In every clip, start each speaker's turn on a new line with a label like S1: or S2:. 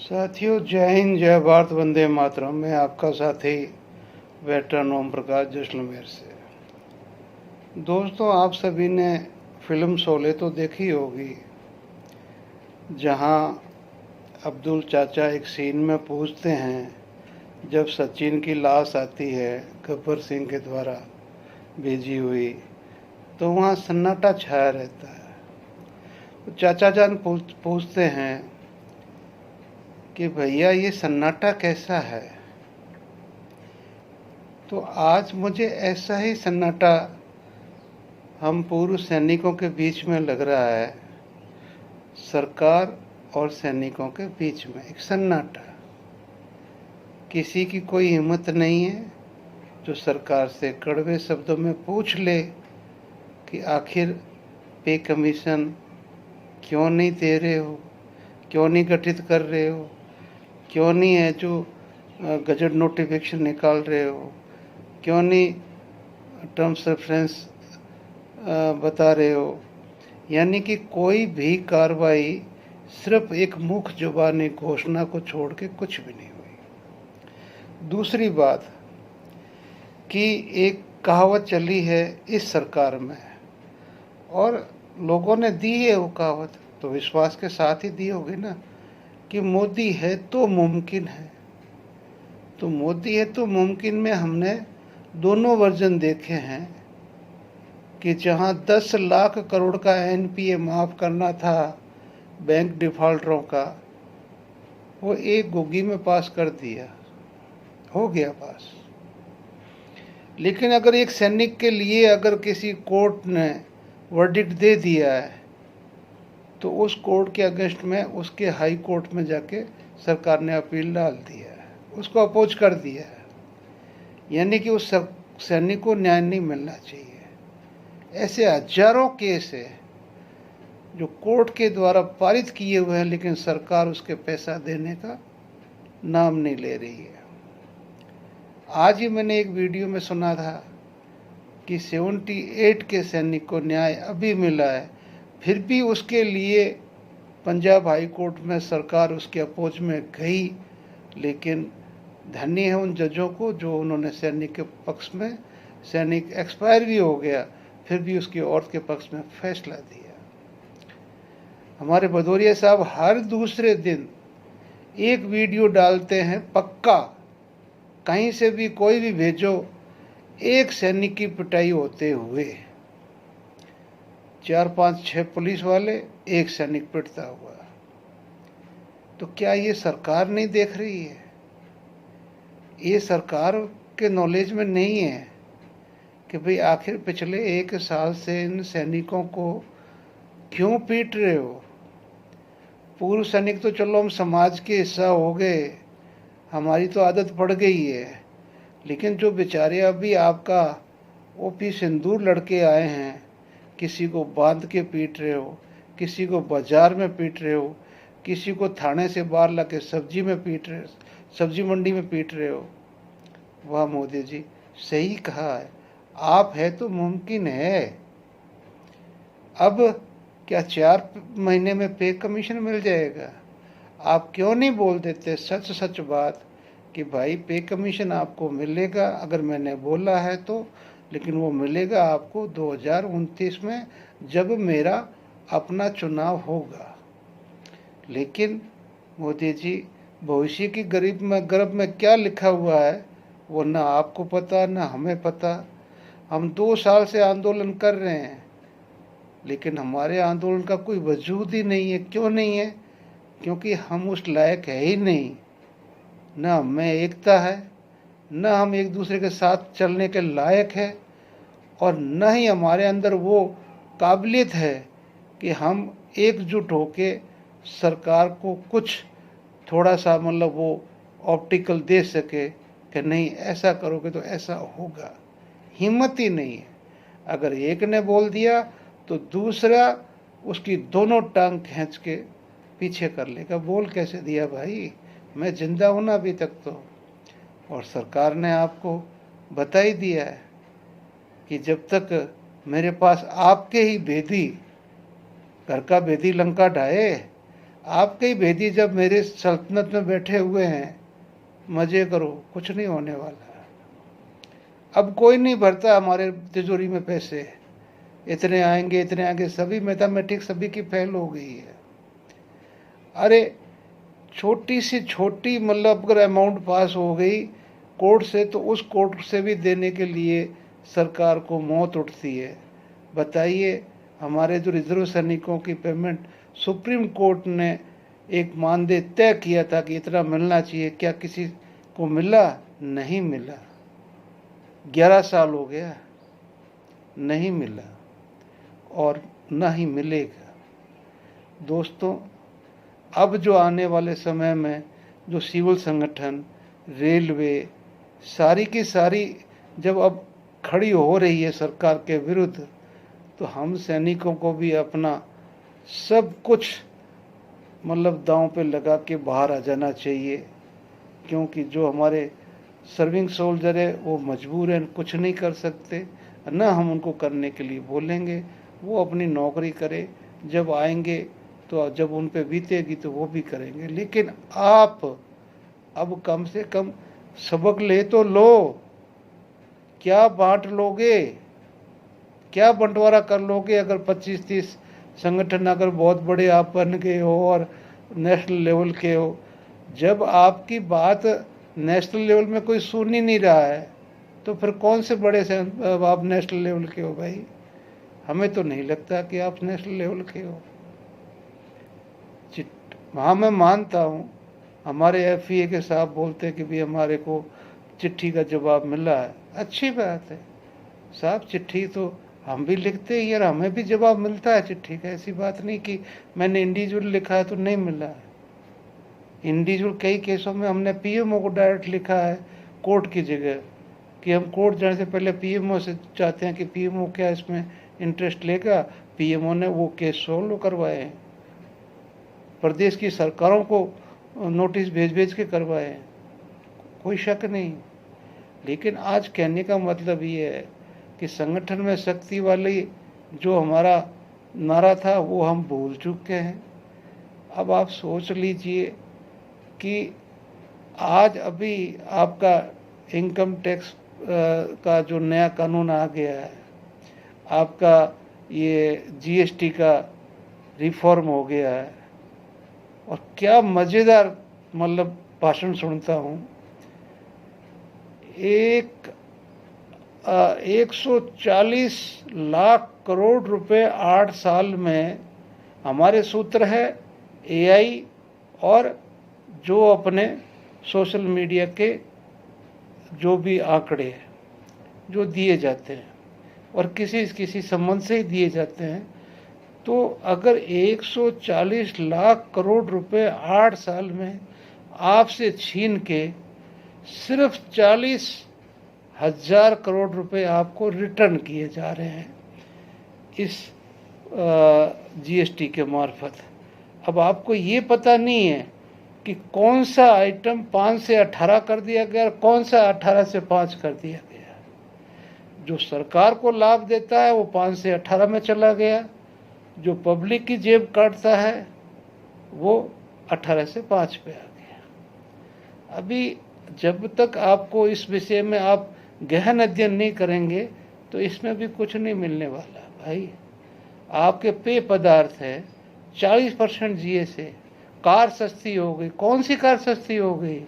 S1: साथियों, जय हिंद, जय भारत, वंदे मातरम। मैं आपका साथी वेटरन ओम प्रकाश जैसलमेर से। दोस्तों, आप सभी ने फिल्म शोले तो देखी होगी, जहां अब्दुल चाचा एक सीन में पूछते हैं, जब सचिन की लाश आती है गब्बर सिंह के द्वारा भेजी हुई, तो वहाँ सन्नाटा छाया रहता है। तो चाचा जान पूछते हैं कि भैया ये सन्नाटा कैसा है। तो आज मुझे ऐसा ही सन्नाटा हम पूर्व सैनिकों के बीच में लग रहा है। सरकार और सैनिकों के बीच में एक सन्नाटा, किसी की कोई हिम्मत नहीं है जो सरकार से कड़वे शब्दों में पूछ ले कि आखिर पे कमीशन क्यों नहीं दे रहे हो, क्यों नहीं गठित कर रहे हो, क्यों नहीं है जो गजट नोटिफिकेशन निकाल रहे हो, क्यों नहीं टर्म्स रेफरेंस बता रहे हो। यानी कि कोई भी कार्रवाई सिर्फ एक मुख जुबानी घोषणा को छोड़ के कुछ भी नहीं हुई। दूसरी बात कि एक कहावत चली है इस सरकार में, और लोगों ने दी है वो कहावत, तो विश्वास के साथ ही दी होगी ना, कि मोदी है तो मुमकिन है। तो मोदी है तो मुमकिन में हमने दोनों वर्जन देखे हैं कि जहां 10 लाख करोड़ का एनपीए माफ करना था बैंक डिफॉल्टरों का, वो एक गुग्गी में पास कर दिया, हो गया पास। लेकिन अगर एक सैनिक के लिए अगर किसी कोर्ट ने वर्डिक्ट दे दिया है, तो उस कोर्ट के अगेंस्ट में उसके हाई कोर्ट में जाके सरकार ने अपील डाल दिया है, उसको अपोज कर दिया है। यानी कि उस सैनिक को न्याय नहीं मिलना चाहिए। ऐसे हजारों केस है जो कोर्ट के द्वारा पारित किए हुए हैं, लेकिन सरकार उसके पैसा देने का नाम नहीं ले रही है। आज ही मैंने एक वीडियो में सुना था कि 78 के सैनिक को न्याय अभी मिला है, फिर भी उसके लिए पंजाब हाई कोर्ट में सरकार उसके अपोज में गई। लेकिन धन्य है उन जजों को जो उन्होंने सैनिक के पक्ष में, सैनिक एक्सपायर भी हो गया, फिर भी उसकी औरत के पक्ष में फैसला दिया। हमारे भदौरिया साहब हर दूसरे दिन एक वीडियो डालते हैं, पक्का कहीं से भी कोई भी भेजो, एक सैनिक की पिटाई होते हुए, 4 5 6 पुलिस वाले, एक सैनिक पिटता हुआ। तो क्या ये सरकार नहीं देख रही है? ये सरकार के नॉलेज में नहीं है कि भाई आखिर पिछले 1 साल से इन सैनिकों को क्यों पीट रहे हो। पूर्व सैनिक तो चलो हम समाज के हिस्सा हो गए, हमारी तो आदत पड़ गई है, लेकिन जो बेचारे अभी आपका ओपी सिंदूर लड़के आए हैं, किसी को बांध के पीट रहे हो, किसी को बाजार में पीट रहे हो, किसी को थाने से बाहर ला के सब्जी में पीट रहे हो, सब्जी मंडी में पीट रहे हो। वाह मोदी जी, सही कहा है, आप है तो मुमकिन है। अब क्या 4 महीने में पे कमीशन मिल जाएगा? आप क्यों नहीं बोल देते सच सच बात कि भाई पे कमीशन आपको मिलेगा, अगर मैंने बोला है तो, लेकिन वो मिलेगा आपको 2029 में, जब मेरा अपना चुनाव होगा। लेकिन मोदी जी, भविष्य की गर्भ में क्या लिखा हुआ है वो ना आपको पता ना हमें पता। हम 2 साल से आंदोलन कर रहे हैं, लेकिन हमारे आंदोलन का कोई वजूद ही नहीं है। क्यों नहीं है? क्योंकि हम उस लायक है ही नहीं। न हमें एकता है, न हम एक दूसरे के साथ चलने के लायक है, और न ही हमारे अंदर वो काबिलियत है कि हम एकजुट होके सरकार को कुछ थोड़ा सा मतलब वो ऑप्टिकल दे सके कि नहीं ऐसा करोगे तो ऐसा होगा। हिम्मत ही नहीं है। अगर एक ने बोल दिया तो दूसरा उसकी दोनों टांग खींच के पीछे कर लेगा। बोल कैसे दिया भाई, मैं जिंदा हूं ना अभी तक तो। और सरकार ने आपको बता ही दिया है कि जब तक मेरे पास आपके ही भेदी, घर का भेदी लंका ढाए, आपके ही भेदी जब मेरे सल्तनत में बैठे हुए हैं, मज़े करो, कुछ नहीं होने वाला। अब कोई नहीं भरता हमारे तिजोरी में पैसे, इतने आएंगे इतने आएंगे, सभी मैथमेटिक्स सभी की फेल हो गई है। अरे छोटी से छोटी मतलब अगर अमाउंट पास हो गई कोर्ट से, तो उस कोर्ट से भी देने के लिए सरकार को मौत उठती है। बताइए, हमारे जो रिजर्व सैनिकों की पेमेंट सुप्रीम कोर्ट ने एक मानदेय तय किया था कि इतना मिलना चाहिए, क्या किसी को मिला? नहीं मिला। 11 साल हो गया, नहीं मिला और ना ही मिलेगा। दोस्तों, अब जो आने वाले समय में जो सिविल संगठन, रेलवे, सारी की सारी जब अब खड़ी हो रही है सरकार के विरुद्ध, तो हम सैनिकों को भी अपना सब कुछ मतलब दांव पे लगा के बाहर आ जाना चाहिए, क्योंकि जो हमारे सर्विंग सोल्जर है वो मजबूर हैं, कुछ नहीं कर सकते, ना हम उनको करने के लिए बोलेंगे। वो अपनी नौकरी करे, जब आएंगे तो जब उन पे बीतेगी तो वो भी करेंगे। लेकिन आप अब कम से कम सबक ले तो लो। क्या बांट लोगे, क्या बंटवारा कर लोगे? अगर 25-30 संगठन अगर बहुत बड़े आप बन गए हो और नेशनल लेवल के हो, जब आपकी बात नेशनल लेवल में कोई सुन ही नहीं रहा है, तो फिर कौन से बड़े से आप नेशनल लेवल के हो भाई? हमें तो नहीं लगता कि आप नेशनल लेवल के हो। हाँ, मैं मानता हूँ, हमारे FEA के साहब बोलते हैं कि भी हमारे को चिट्ठी का जवाब मिला है, अच्छी बात है साहब, चिट्ठी तो हम भी लिखते हैं यार, हमें भी जवाब मिलता है चिट्ठी का। ऐसी बात नहीं कि मैंने इंडिविजुअल लिखा है तो नहीं मिला है। इंडिविजुअल कई केसों में हमने PMO को डायरेक्ट लिखा है कोर्ट की जगह, कि हम कोर्ट जाने से पहले PMO से चाहते हैं कि PMO क्या इसमें इंटरेस्ट लेगा। PMO ने वो केस सोल्व करवाए हैं, प्रदेश की सरकारों को नोटिस भेज भेज के करवाए हैं, कोई शक नहीं। लेकिन आज कहने का मतलब ये है कि संगठन में शक्ति वाली जो हमारा नारा था वो हम भूल चुके हैं। अब आप सोच लीजिए कि आज अभी आपका इनकम टैक्स का जो नया कानून आ गया है, आपका ये GST का रिफॉर्म हो गया है, और क्या मज़ेदार मतलब भाषण सुनता हूँ। 140 लाख करोड़ रुपए 8 साल में, हमारे सूत्र है AI और जो अपने सोशल मीडिया के जो भी आंकड़े हैं जो दिए जाते हैं और किसी संबंध से ही दिए जाते हैं, तो अगर 140 लाख करोड़ रुपए 8 साल में आपसे छीन के सिर्फ 40,000 करोड़ रुपए आपको रिटर्न किए जा रहे हैं इस GST के मार्फत। अब आपको ये पता नहीं है कि कौन सा आइटम 5 से 18 कर दिया गया और कौन सा 18 से 5 कर दिया गया। जो सरकार को लाभ देता है वो 5 से 18 में चला गया, जो पब्लिक की जेब काटता है वो 18 से 5 पे आ गया। अभी जब तक आपको इस विषय में आप गहन अध्ययन नहीं करेंगे तो इसमें भी कुछ नहीं मिलने वाला भाई। आपके पेय पदार्थ है 40% GST, कार सस्ती हो गई। कौन सी कार सस्ती हो गई?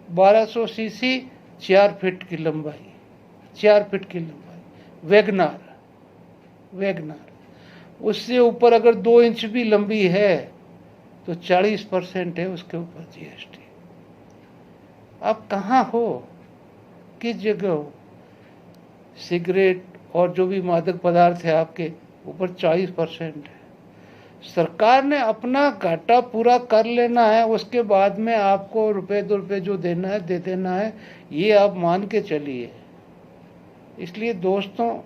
S1: 1200 सीसी 4 फीट की लंबाई, 4 फीट की लंबाई वैगनार। उससे ऊपर अगर 2 इंच भी लंबी है तो 40% है उसके ऊपर GST। आप कहाँ हो, किस जगह हो? सिगरेट और जो भी मादक पदार्थ है आपके ऊपर 40% है। सरकार ने अपना घाटा पूरा कर लेना है, उसके बाद में आपको रुपए 2 रुपए जो देना है दे देना है, ये आप मान के चलिए। इसलिए दोस्तों,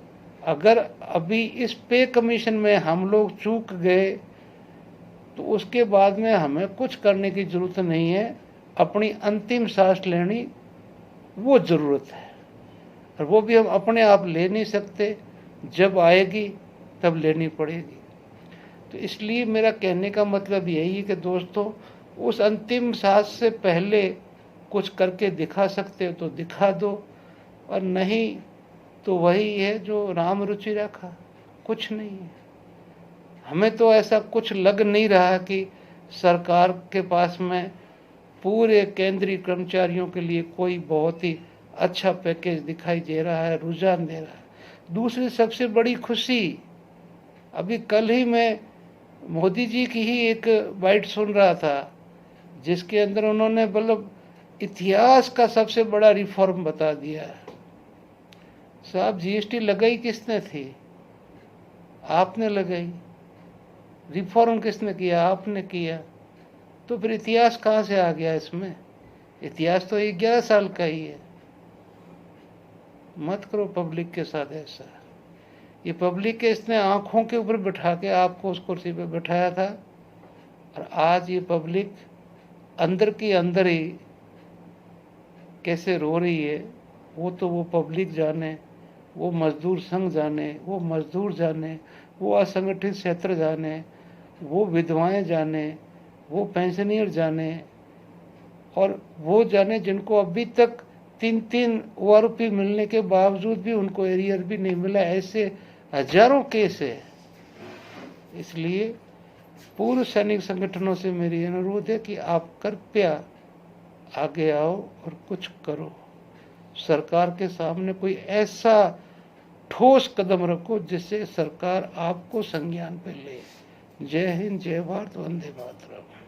S1: अगर अभी इस पे कमीशन में हम लोग चूक गए तो उसके बाद में हमें कुछ करने की ज़रूरत नहीं है, अपनी अंतिम सांस लेनी वो ज़रूरत है, और वो भी हम अपने आप ले नहीं सकते, जब आएगी तब लेनी पड़ेगी। तो तो इसलिए मेरा कहने का मतलब यही है कि दोस्तों, उस अंतिम सांस से पहले कुछ करके दिखा सकते हो तो दिखा दो, और नहीं तो वही है जो राम रुचि रखा, कुछ नहीं है। हमें तो ऐसा कुछ लग नहीं रहा कि सरकार के पास में पूरे केंद्रीय कर्मचारियों के लिए कोई बहुत ही अच्छा पैकेज दिखाई दे रहा है, रुझान दे रहा है। दूसरी सबसे बड़ी खुशी, अभी कल ही मैं मोदी जी की ही एक बाइट सुन रहा था, जिसके अंदर उन्होंने मतलब इतिहास का सबसे बड़ा रिफॉर्म बता दिया। साहब, जीएसटी लगाई किसने थी? आपने लगाई। रिफॉर्म किसने किया? आपने किया। तो फिर इतिहास कहाँ से आ गया इसमें? इतिहास तो 11 साल का ही है। मत करो पब्लिक के साथ ऐसा। ये पब्लिक के इसने आंखों के ऊपर बिठा के आपको उस कुर्सी पे बिठाया था, और आज ये पब्लिक अंदर की अंदर ही कैसे रो रही है, वो तो वो पब्लिक जाने, वो मजदूर संघ जाने, वो मजदूर जाने, वो असंगठित क्षेत्र जाने, वो विधवाएं जाने, वो पेंशनियर जाने, और वो जाने जिनको अभी तक 3-3 ORP मिलने के बावजूद भी उनको एरियर भी नहीं मिला। ऐसे हजारों केस है। इसलिए पूर्व सैनिक संगठनों से मेरी अनुरोध है कि आप कृपया आगे आओ और कुछ करो। सरकार के सामने कोई ऐसा ठोस कदम रखो जिससे सरकार आपको संज्ञान पे ले। जय हिंद, जय भारत, वंदे मातरम।